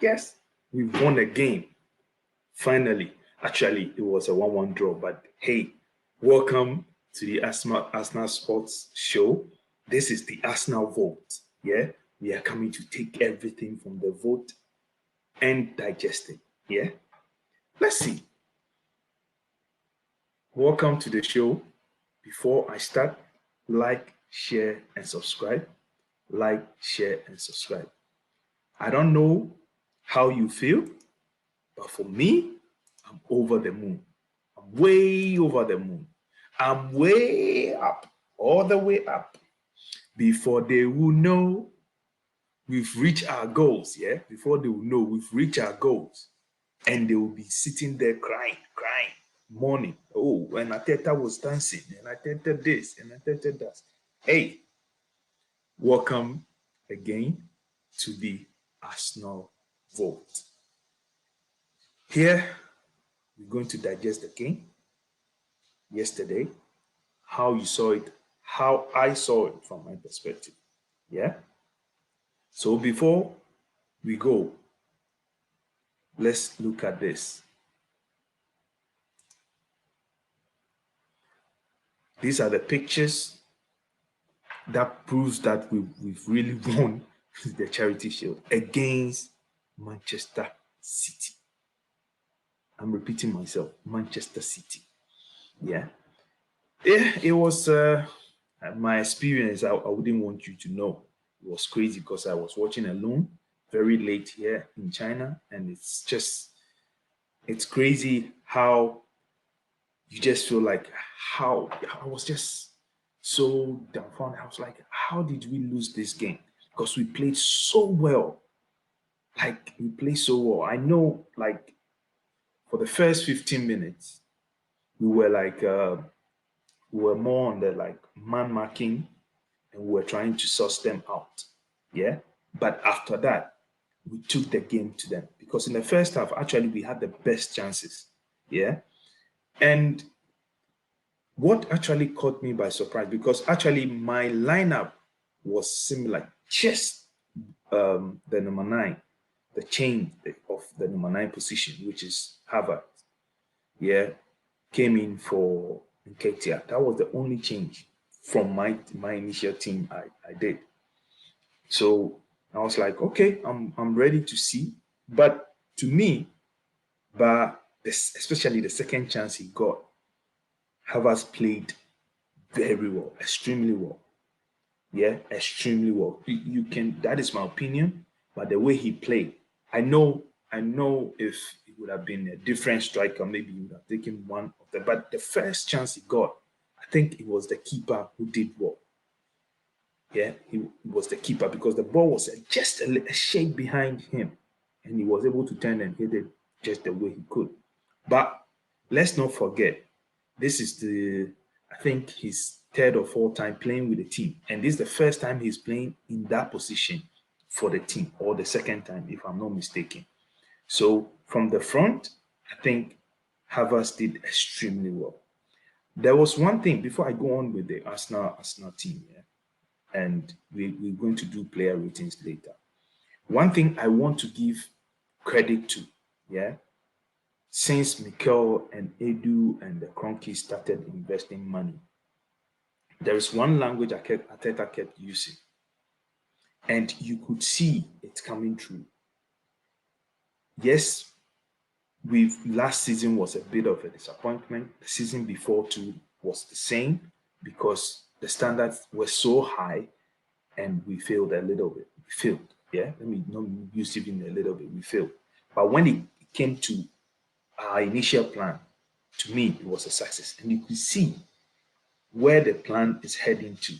Yes, we won a game. Finally, actually, it was a 1-1 draw, but hey, welcome to the Arsenal Sports Show. This is the Arsenal vote. Yeah, we are coming to take everything from the vote and digest it. Yeah, let's see. Welcome to the show. Before I start, like, share, and subscribe. Like, share, and subscribe. I don't know how you feel, but for me, I'm over the moon. I'm way over the moon. I'm way up, all the way up. Before they will know we've reached our goals, yeah? Before they will know we've reached our goals. And they will be sitting there crying, mourning. Oh, when Ateta was dancing, and Ateta this, and Ateta that. Hey, welcome again to the Arsenal vote. Here, we're going to digest the game yesterday, how you saw it, how I saw it from my perspective. Yeah. So before we go, let's look at this. These are the pictures that proves that we've really won the Charity Shield against Manchester City. I'm repeating myself, Manchester City. Yeah. It was my experience. I wouldn't want you to know. It was crazy because I was watching alone very late here in China, and it's crazy how you just feel like how I was just so dumbfounded. I was like, how did we lose this game? Because we played so well. Like we played so well. I know, like for the first 15 minutes, we were like we were more on the like man marking and we were trying to suss them out. Yeah. But after that, we took the game to them because in the first half, actually, we had the best chances. Yeah. And what actually caught me by surprise, because actually my lineup was similar, just the number nine, the change of the number nine position, which is Harvard. Yeah. Came in for Nketiah. That was the only change from my initial team I did. So I was like, okay, I'm ready to see. But to me, but especially the second chance he got, Havertz played very well, extremely well. Yeah, extremely well. You can, that is my opinion, but the way he played, I know if it would have been a different striker, maybe he would have taken one of them. But the first chance he got, I think it was the keeper who did well. Yeah, he was the keeper because the ball was just a shade behind him, and he was able to turn and hit it just the way he could. But let's not forget, this is I think his third or fourth time playing with the team, and this is the first time he's playing in that position for the team, or the second time, if I'm not mistaken. So from the front, I think Havertz did extremely well. There was one thing before I go on with the Arsenal team, yeah, and we're going to do player ratings later. One thing I want to give credit to, yeah, since Mikel and Edu and the Cronky started investing money, there is one language Ateta kept using, and you could see it coming through. Yes, we've last season was a bit of a disappointment. The season before too was the same because the standards were so high and we failed a little bit. We failed. Yeah, let me not use even a little bit. We failed. But when it came to our initial plan, to me, it was a success. And you could see where the plan is heading to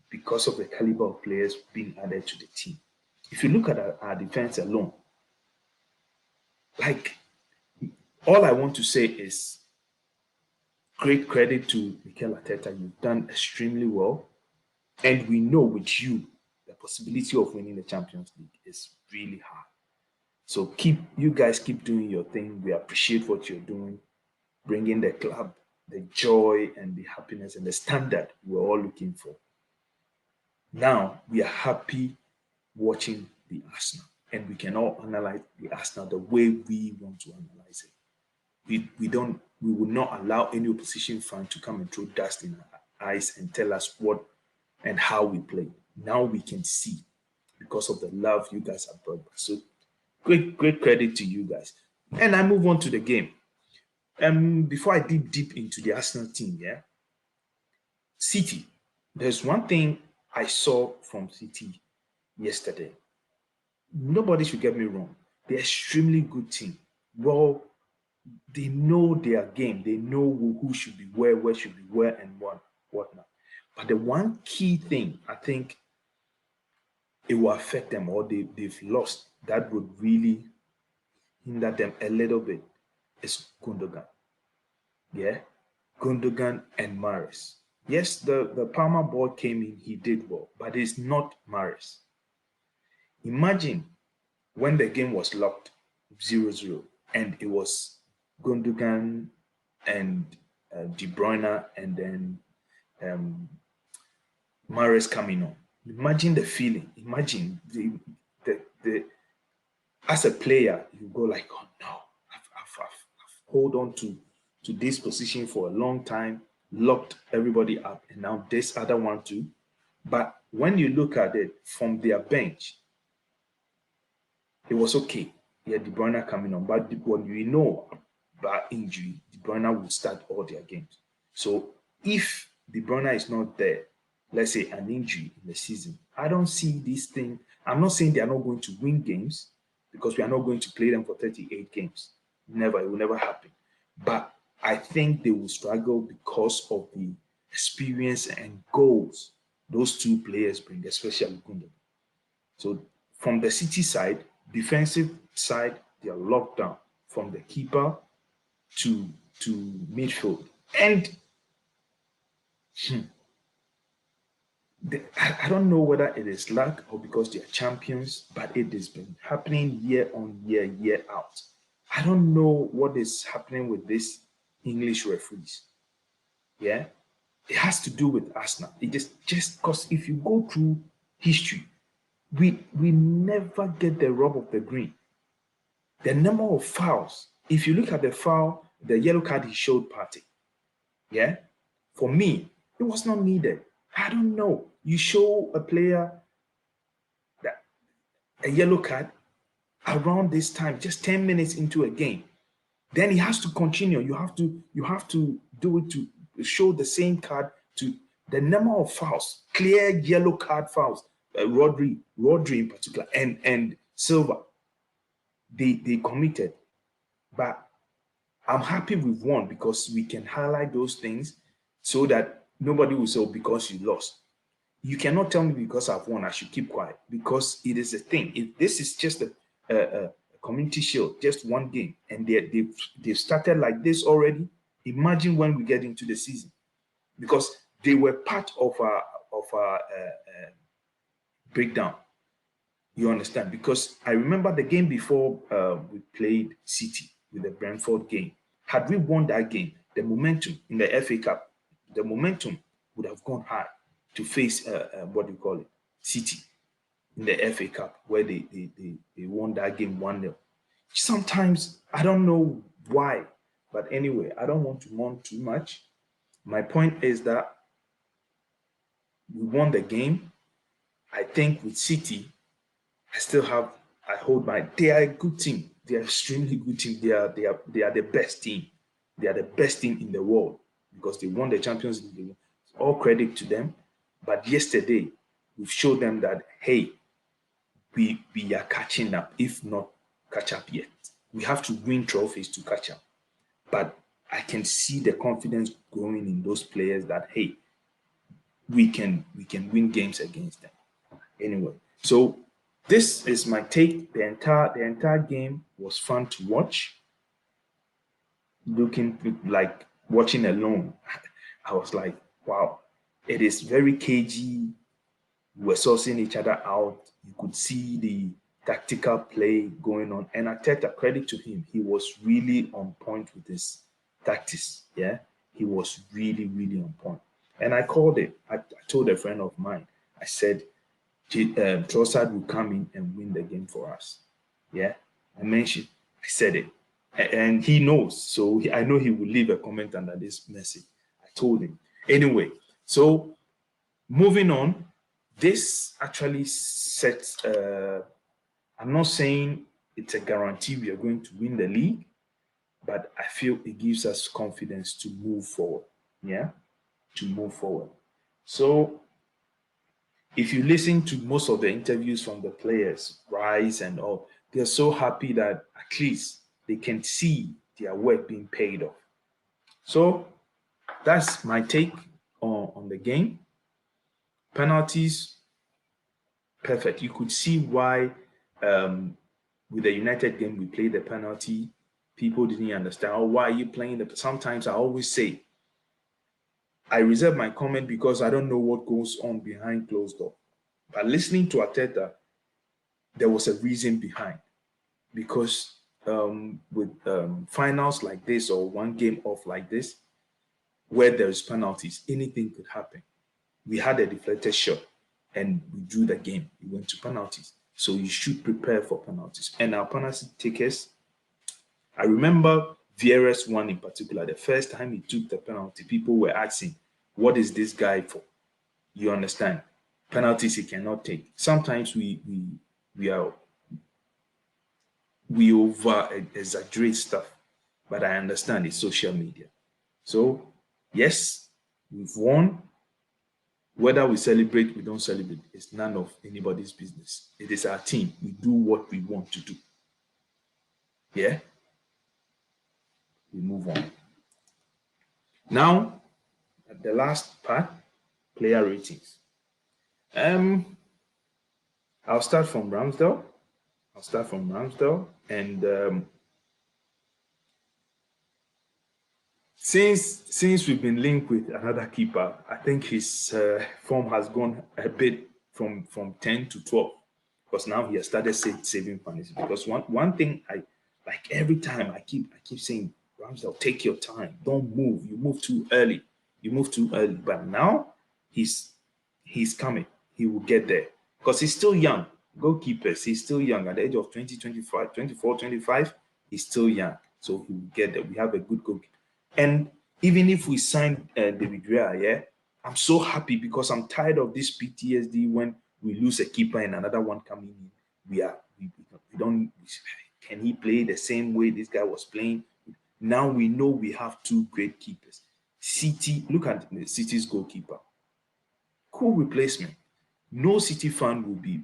because of the caliber of players being added to the team. If you look at our defense alone, like all I want to say is great credit to Mikel Arteta. You've done extremely well. And we know with you, the possibility of winning the Champions League is really high. So you guys keep doing your thing. We appreciate what you're doing, bringing the club the joy and the happiness and the standard we're all looking for. Now we are happy watching the Arsenal. and we can all analyze the Arsenal the way we want to analyze it. We will not allow any opposition fan to come and throw dust in our eyes and tell us what and how we play. Now we can see because of the love you guys have brought. So great credit to you guys. And I move on to the game. Before I deep into the Arsenal team, yeah, City. There's one thing I saw from City yesterday. Nobody should get me wrong. They're extremely good team. Well, they know their game. They know who should be where should be where, and whatnot. But the one key thing I think it will affect them, or they've lost, that would really hinder them a little bit, is Gundogan. Yeah, Gundogan and Maris. Yes, the Palmer ball came in, he did well, but it's not Maris. Imagine when the game was locked 0-0 and it was Gundogan and De Bruyne and then Mahrez coming on. Imagine the feeling. Imagine the as a player, you go like, oh no, I've hold on to this position for a long time, locked everybody up, and now this other one too. But when you look at it from their bench, it was okay. Yeah, De Bruyne coming on, but when you know about injury, De Bruyne will start all their games. So if De Bruyne is not there, let's say an injury in the season, I don't see this thing. I'm not saying they are not going to win games because we are not going to play them for 38 games. Never, it will never happen. But I think they will struggle because of the experience and goals those two players bring, especially Gundogan. So from the City side, defensive side, they are locked down from the keeper to midfield. And I don't know whether it is luck or because they are champions, but it has been happening year on year, year out. I don't know what is happening with these English referees. Yeah, it has to do with Arsenal. It just because if you go through history, we never get the rub of the green. The number of fouls. If you look at the foul, the yellow card he showed Partey. Yeah, for me, it was not needed. I don't know. You show a player that a yellow card around this time, just 10 minutes into a game, then he has to continue. You have to do it to show the same card to the number of fouls, clear yellow card fouls. Rodri in particular, and Silva, they committed. But I'm happy we've won because we can highlight those things so that nobody will say, oh, because you lost. You cannot tell me because I've won, I should keep quiet because it is a thing. This is just a community shield, just one game, and they've started like this already. Imagine when we get into the season, because they were part of our breakdown. You understand? Because I remember the game before we played City with the Brentford game. Had we won that game, the momentum in the FA Cup, the momentum would have gone high to face what do you call it, City in the FA Cup, where they won that game 1-0. Sometimes I don't know why, but anyway, I don't want to mourn too much. My point is that we won the game. I think with City, I hold my. They are a good team. They are extremely good team. They are the best team. They are the best team in the world because they won the Champions League. All credit to them. But yesterday, we've showed them that hey, we are catching up. If not catch up yet, we have to win trophies to catch up. But I can see the confidence growing in those players that hey, we can win games against them. Anyway, so this is my take. The entire game was fun to watch. Looking like watching alone, I was like, wow, it is very cagey. We're sourcing each other out. You could see the tactical play going on. And Arteta, credit to him, he was really on point with his tactics. Yeah, he was really, really on point. And I called it. I told a friend of mine, I said, Trossard will come in and win the game for us. Yeah, I mentioned, I said it, and he knows. So I know he will leave a comment under this message. I told him. Anyway, so moving on, this actually sets. I'm not saying it's a guarantee we are going to win the league, but I feel it gives us confidence to move forward. Yeah, to move forward. So if you listen to most of the interviews from the players, Rice and all, they're so happy that at least they can see their work being paid off. So that's my take on the game. Penalties, perfect. You could see why with the United game we played the penalty. People didn't understand. Oh, why are you playing the? Sometimes I always say I reserve my comment because I don't know what goes on behind closed door. But listening to Ateta, there was a reason behind. Because with finals like this or one game off like this, where there's penalties, anything could happen. We had a deflected shot and we drew the game. We went to penalties. So you should prepare for penalties. And our penalty takers, I remember Vieira's one in particular, the first time he took the penalty, people were asking, what is this guy for? You understand? Penalties he cannot take. Sometimes we are we over exaggerate stuff, but I understand it's social media. So, yes, we've won. Whether we celebrate, we don't celebrate, it's none of anybody's business. It is our team. We do what we want to do. Yeah, we move on. Now, the last part, player ratings. Um, I'll start from Ramsdale. And since we've been linked with another keeper, I think his form has gone a bit from 10 to 12 because now he has started saving penalties. Because one thing I like every time I keep saying, Ramsdale, take your time, don't move. You move too early. You move too early. But now he's coming. He will get there because he's still young. Goalkeepers, he's still young at the age of 20, 25, 24, 25. He's still young. So he will get there. We have a good goalkeeper. And even if we sign David Rea, yeah, I'm so happy because I'm tired of this PTSD when we lose a keeper and another one coming in. We don't. Can he play the same way this guy was playing? Now we know we have two great keepers. City, look at City's goalkeeper. Cool replacement. No City fan will be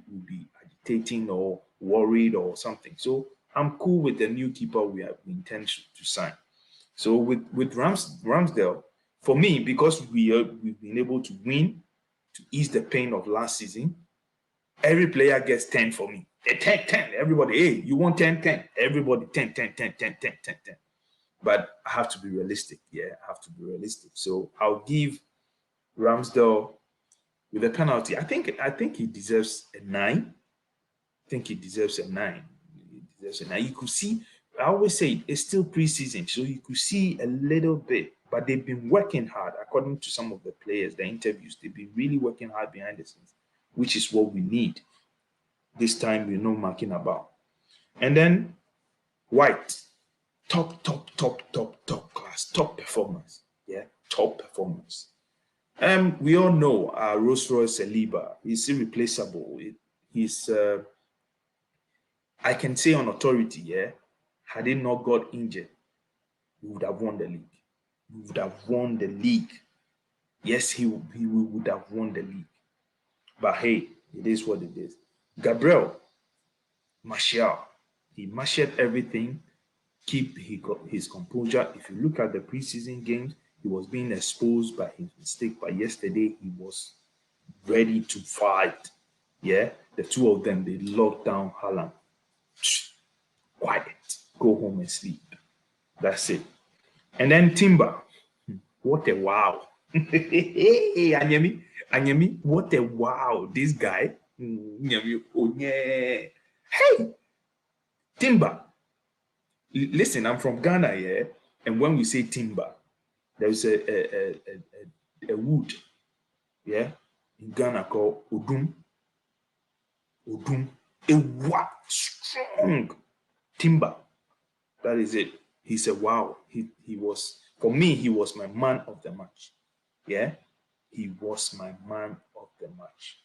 agitating or worried or something. So I'm cool with the new keeper we intend to sign. So with Ramsdale, for me, because we've been able to win to ease the pain of last season, every player gets 10 for me. 10, 10. Everybody, hey, you want 10, 10. Everybody 10, 10, 10, 10, 10, 10, 10. But I have to be realistic. Yeah, I have to be realistic. So I'll give Ramsdale with a penalty. I think he deserves a 9. I think he deserves a 9. He deserves a 9. You could see, I always say it's still preseason, so you could see a little bit, but they've been working hard, according to some of the players, the interviews. They've been really working hard behind the scenes, which is what we need. This time we're not marking about. And then White, top class, top performance. Yeah, top performance. We all know Rolls Royce Saliba is irreplaceable. He's I can say on authority, yeah, had he not got injured, we would have won the league. We would have won the league. Yes, he would have won the league. But hey, it is what it is. Gabriel, Martial, he marshaled everything, keep his composure. If you look at the preseason games, he was being exposed by his mistake. But yesterday, he was ready to fight. Yeah, the two of them, they locked down Haaland. Quiet. Go home and sleep. That's it. And then Timber. What a wow. Hey, Anyemi, what a wow. This guy. Oh, yeah. Hey, Timber. Listen, I'm from Ghana, yeah. And when we say timber, there's a wood, yeah, in Ghana called Odum. Odum. A what? strong timber. That is it. He said, wow, he was, for me, he was my man of the match. Yeah, he was my man of the match.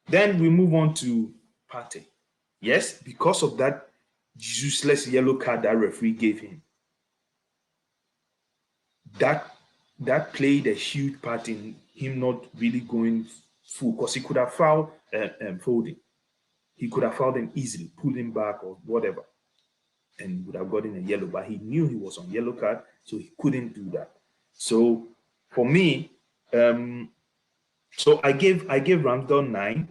Then we move on to Partey. Yes, because of that useless yellow card that referee gave him, that that played a huge part in him not really going full, because he could have fouled Foden. He could have fouled him easily, pulled him back or whatever, and would have gotten a yellow. But he knew he was on yellow card, so he couldn't do that. So for me, so I gave Ramsdale 9.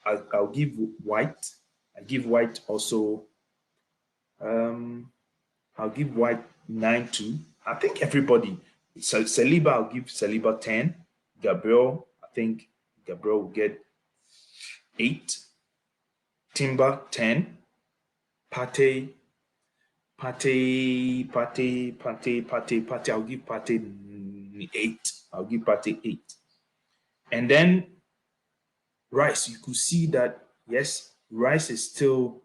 I'll give White. I give White also. I'll give White 9 too. I think everybody. So Saliba, I'll give Saliba 10. Gabriel, I think Gabriel will get 8. Timber 10. Pate, Pate. I'll give Pate 8. I'll give Pate 8. And then Rice, you could see that yes, Rice is still,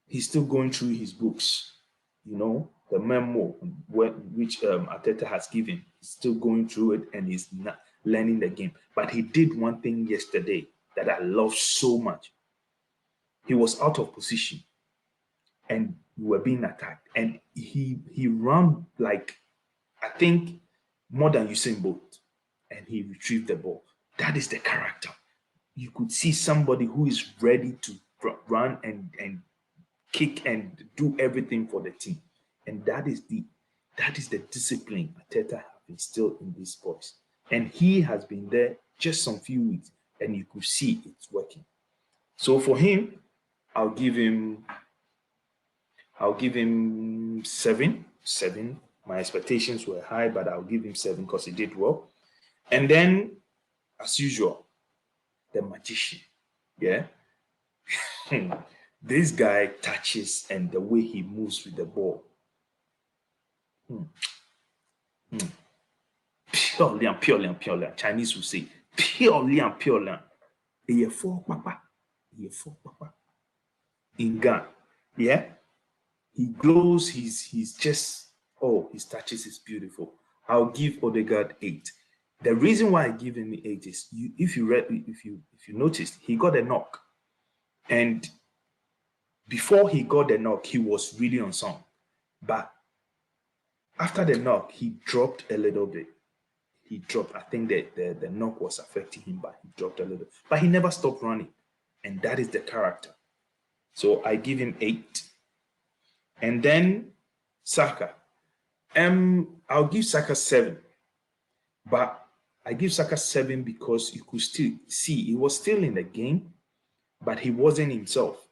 he's still going through his books. You know, the memo which Arteta has given, he's still going through it and he's not learning the game. But he did one thing yesterday that I love so much. He was out of position and we were being attacked, and he ran like, I think, more than Usain Bolt, and he retrieved the ball. That is the character. You could see somebody who is ready to run and kick and do everything for the team. And that is the discipline Arteta has instilled in these boys. And he has been there just some few weeks, and you could see it's working. So for him, I'll give him 7. 7. My expectations were high, but I'll give him 7 because he did well. And then, as usual, the magician. Yeah. This guy touches and the way he moves with the ball. Purely and purely and purely. Chinese will say, purely and purely. Papa. In Ghana. Yeah. He glows, he's just, oh, his touches is beautiful. I'll give Odegaard 8. The reason why I give him 8 is, if you noticed, he got a knock. And before he got the knock, he was really on song. But after the knock, he dropped a little bit. He dropped. I think that the knock was affecting him, but he dropped a little. But he never stopped running. And that is the character. So I give him 8. And then Saka. I'll give Saka 7. But I give Saka 7 because you could still see he was still in the game, but he wasn't himself.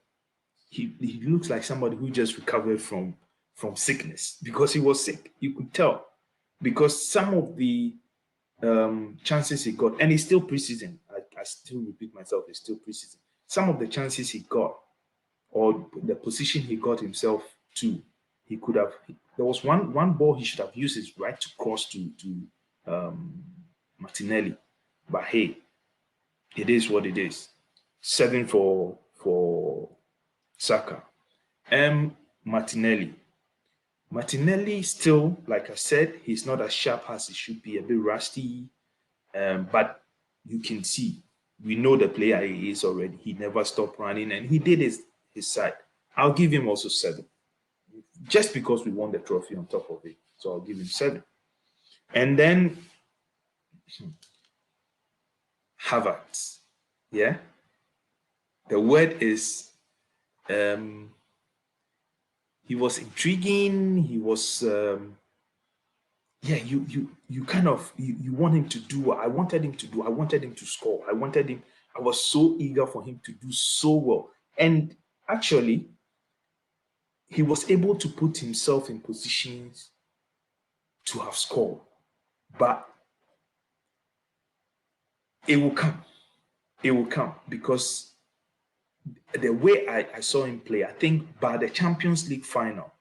He looks like somebody who just recovered from sickness, because he was sick. You could tell, because some of the chances he got, and it's still preseason. I still repeat myself, it's still preseason. Some of the chances he got, or the position he got himself to, he could have. There was one ball he should have used his right to cross to Martinelli, but hey, it is what it is. 7 for Saka. Martinelli still, like I said, he's not as sharp as he should be, a bit rusty, but you can see, we know the player he is already. He never stopped running, and he did his side. I'll give him also 7, just because we won the trophy on top of it. So I'll give him 7. And then Havertz, yeah. The word is, he was intriguing. He was, yeah. You kind of you want him to do what I wanted him to do. I wanted him to score. I was so eager for him to do so well, and actually, he was able to put himself in positions to have scored, but it will come. It will come, because the way I saw him play, I think by the Champions League final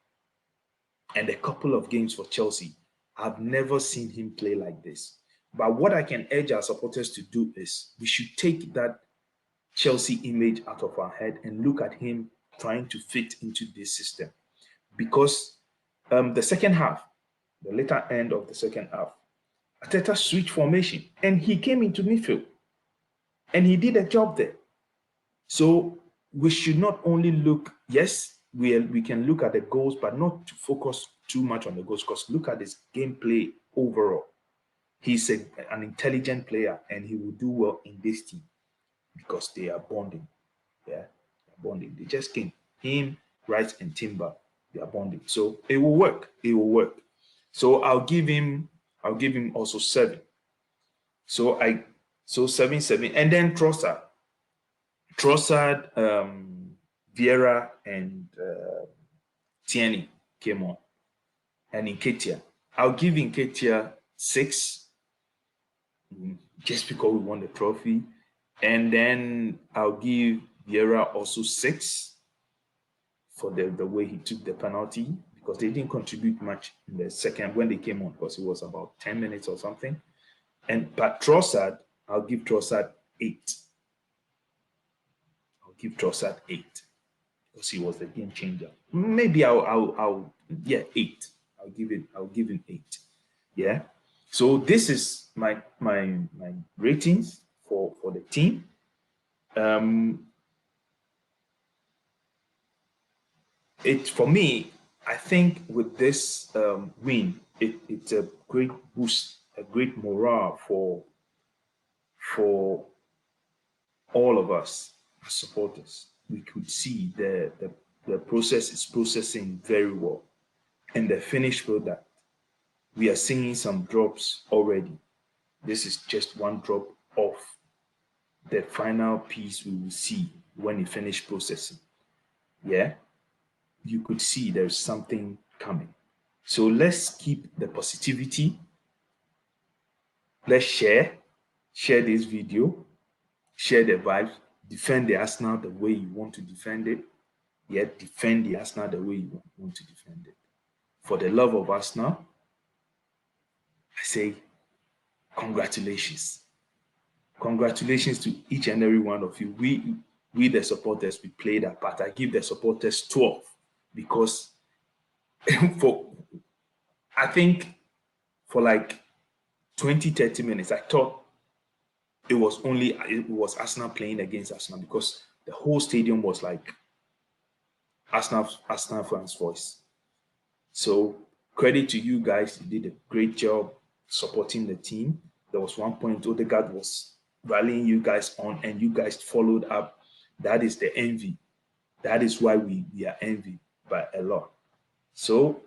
and a couple of games for Chelsea, I've never seen him play like this. But what I can urge our supporters to do is, we should take that Chelsea image out of our head and look at him trying to fit into this system. Because the second half, the later end of the second half, Arteta switched formation and he came into midfield and he did a job there. So we should not only look, yes, we can look at the goals, but not to focus too much on the goals, because look at his gameplay overall. He's an intelligent player and he will do well in this team because they are bonding. Yeah, they're bonding. They just came. Him, Wright, and Timber, they are bonding. So it will work. It will work. So I'll give him also 7. So 7-7. And then Trossard, Vieira, and Tierney came on. And Nketiah. I'll give Nketiah 6, just because we won the trophy. And then I'll give Vieira also 6 for the way he took the penalty, because they didn't contribute much in the second when they came on, because it was about 10 minutes or something. But Trossard, I'll give Trossard 8. I'll give Trossard 8 because he was the game changer. Maybe I'll 8. I'll give him 8. Yeah. So this is my ratings for the team. For me, I think with this win, it's a great boost, a great morale for all of us as supporters. We could see the process is processing very well, and the finished product, we are seeing some drops already. This is just one drop of the final piece we will see when it finished processing. Yeah, you could see there's something coming. So let's keep the positivity. Let's share this video, share the vibes, defend the Arsenal the way you want to defend it. Yet defend the Arsenal the way you want to defend it. For the love of Arsenal, I say congratulations. Congratulations to each and every one of you. We the supporters, we played our part. I give the supporters 12 because I think for like 20, 30 minutes, I thought it was Arsenal playing against Arsenal, because the whole stadium was like Arsenal fans' voice. So credit to you guys. You did a great job supporting the team. There was one point Odegaard was rallying you guys on, and you guys followed up. That is the envy. That is why we are envied by a lot. So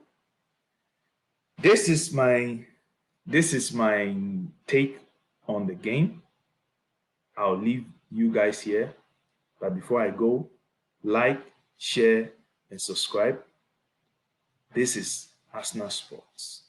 this is my take on the game. I'll leave you guys here. But before I go, like, share, and subscribe. This is Asniil Sports.